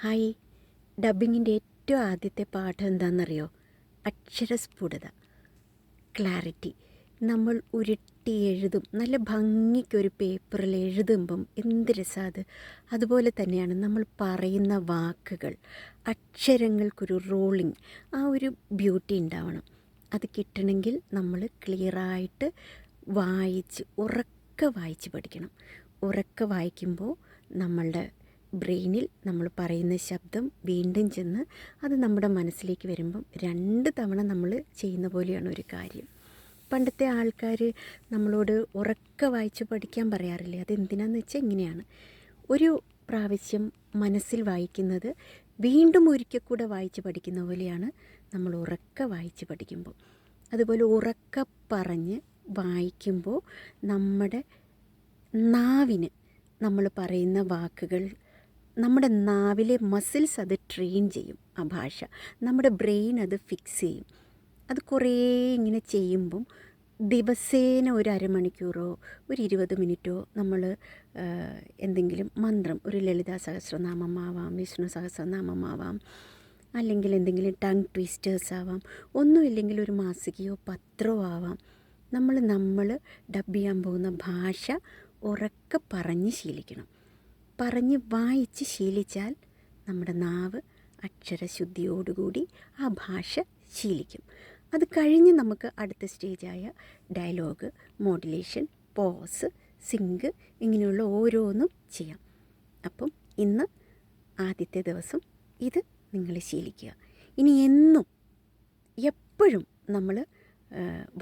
Hi. ഡബ്ബിങ്ങിൻ്റെ ഏറ്റവും ആദ്യത്തെ പാഠം എന്താണെന്നറിയോ? അക്ഷരസ്ഫുടത, ക്ലാരിറ്റി. നമ്മൾ ഉരുട്ടി എഴുതും, നല്ല ഭംഗിക്കൊരു പേപ്പറിൽ എഴുതുമ്പം എന്ത് രസമാണ്. അതുപോലെ തന്നെയാണ് നമ്മൾ പറയുന്ന വാക്കുകൾ, അക്ഷരങ്ങൾക്കൊരു റോളിങ്, ആ ഒരു ബ്യൂട്ടി ഉണ്ടാവണം. അത് കിട്ടണമെങ്കിൽ നമ്മൾ ക്ലിയറായിട്ട് ഉറക്കെ വായിച്ച് പഠിക്കണം. ഉറക്കെ വായിക്കുമ്പോൾ നമ്മളുടെ ബ്രെയിനിൽ നമ്മൾ പറയുന്ന ശബ്ദം വീണ്ടും ചെന്ന് അത് നമ്മുടെ മനസ്സിലേക്ക് വരുമ്പം 2 തവണ നമ്മൾ ചെയ്യുന്ന പോലെയാണ് ഒരു കാര്യം. പണ്ടത്തെ ആൾക്കാർ നമ്മളോട് ഉറക്കെ വായിച്ച് പഠിക്കാൻ പറയാറില്ലേ? അതെന്തിനാന്ന് വെച്ചാൽ ഇങ്ങനെയാണ്. ഒരു പ്രാവശ്യം മനസ്സിൽ വായിക്കുന്നത് വീണ്ടും ഒരിക്കൽ കൂടെ വായിച്ച് പഠിക്കുന്ന പോലെയാണ് നമ്മൾ ഉറക്കെ വായിച്ച് പഠിക്കുമ്പോൾ. അതുപോലെ ഉറക്കെ പറഞ്ഞ് വായിക്കുമ്പോൾ നമ്മുടെ നാവിന് നമ്മൾ പറയുന്ന വാക്കുകൾ, നമ്മുടെ നാവിലെ മസിൽസ് അത് ട്രെയിൻ ചെയ്യും. ആ ഭാഷ നമ്മുടെ ബ്രെയിൻ അത് ഫിക്സ് ചെയ്യും. അത് കുറേ ഇങ്ങനെ ചെയ്യുമ്പം ദിവസേന ഒരു അരമണിക്കൂറോ ഒരു 20 മിനിറ്റോ നമ്മൾ എന്തെങ്കിലും മന്ത്രം, ഒരു ലളിതാ സഹസ്രനാമമാവാം, വിഷ്ണു സഹസ്രനാമമാവാം, അല്ലെങ്കിൽ എന്തെങ്കിലും ടങ് ട്വിസ്റ്റേഴ്സ് ആവാം, ഒന്നുമില്ലെങ്കിൽ ഒരു മാസികയോ പത്രമോ ആവാം. നമ്മൾ ഡബ് ചെയ്യാൻ പോകുന്ന ഭാഷ ഉറക്കെ പറഞ്ഞ് ശീലിക്കണം. പറഞ്ഞ് വായിച്ച് ശീലിച്ചാൽ നമ്മുടെ നാവ് അക്ഷരശുദ്ധിയോടുകൂടി ആ ഭാഷ ശീലിക്കും. അത് കഴിഞ്ഞ് നമുക്ക് അടുത്ത സ്റ്റേജായ ഡയലോഗ്, മോഡുലേഷൻ, പോസ്, സിങ്ക്, ഇങ്ങനെയുള്ള ഓരോന്നും ചെയ്യാം. അപ്പം ഇന്ന് ആദ്യത്തെ ദിവസം ഇത് നിങ്ങൾ ശീലിക്കുക. ഇനി എന്നും എപ്പോഴും നമ്മൾ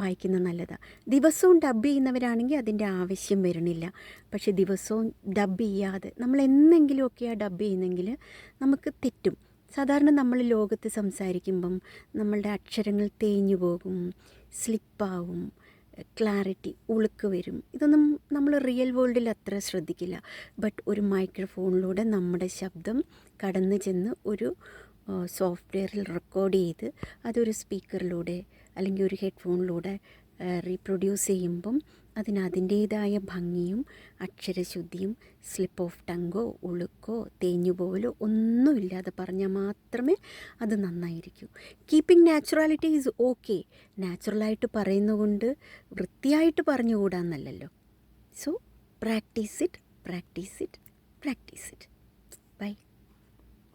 വായിക്കുന്ന നല്ലതാണ്. ദിവസവും ഡബ് ചെയ്യുന്നവരാണെങ്കിൽ അതിൻ്റെ ആവശ്യം വരണില്ല. പക്ഷേ ദിവസവും ഡബ് ചെയ്യാതെ നമ്മൾ എന്നെങ്കിലുമൊക്കെയാണ് ഡബ് ചെയ്യുന്നെങ്കിൽ നമുക്ക് തെറ്റും. സാധാരണ നമ്മൾ ലോകത്ത് സംസാരിക്കുമ്പം നമ്മളുടെ അക്ഷരങ്ങൾ തേഞ്ഞു പോകും, സ്ലിപ്പാവും, ക്ലാരിറ്റി ഉളുക്ക് വരും. ഇതൊന്നും നമ്മൾ റിയൽ വേൾഡിൽ അത്ര ശ്രദ്ധിക്കില്ല. ബട്ട് ഒരു മൈക്രോഫോണിലൂടെ നമ്മുടെ ശബ്ദം കടന്നു ചെന്ന് ഒരു സോഫ്റ്റ്വെയറിൽ റെക്കോർഡ് ചെയ്ത് അതൊരു സ്പീക്കറിലൂടെ അല്ലെങ്കിൽ ഒരു ഹെഡ്ഫോണിലൂടെ റീപ്രൊഡ്യൂസ് ചെയ്യുമ്പം അതിൻ്റേതായ ഭംഗിയും അക്ഷരശുദ്ധിയും, സ്ലിപ്പ് ഓഫ് ടങ്കോ ഉളുക്കോ തേഞ്ഞുപോലോ ഒന്നുമില്ലാതെ പറഞ്ഞാൽ മാത്രമേ അത് നന്നായിരിക്കൂ. Keeping naturality is okay. നാച്ചുറലായിട്ട് പറയുന്നതുകൊണ്ട് വൃത്തിയായിട്ട് പറഞ്ഞുകൂടാന്നല്ലല്ലോ. So practice it, practice it, practice it.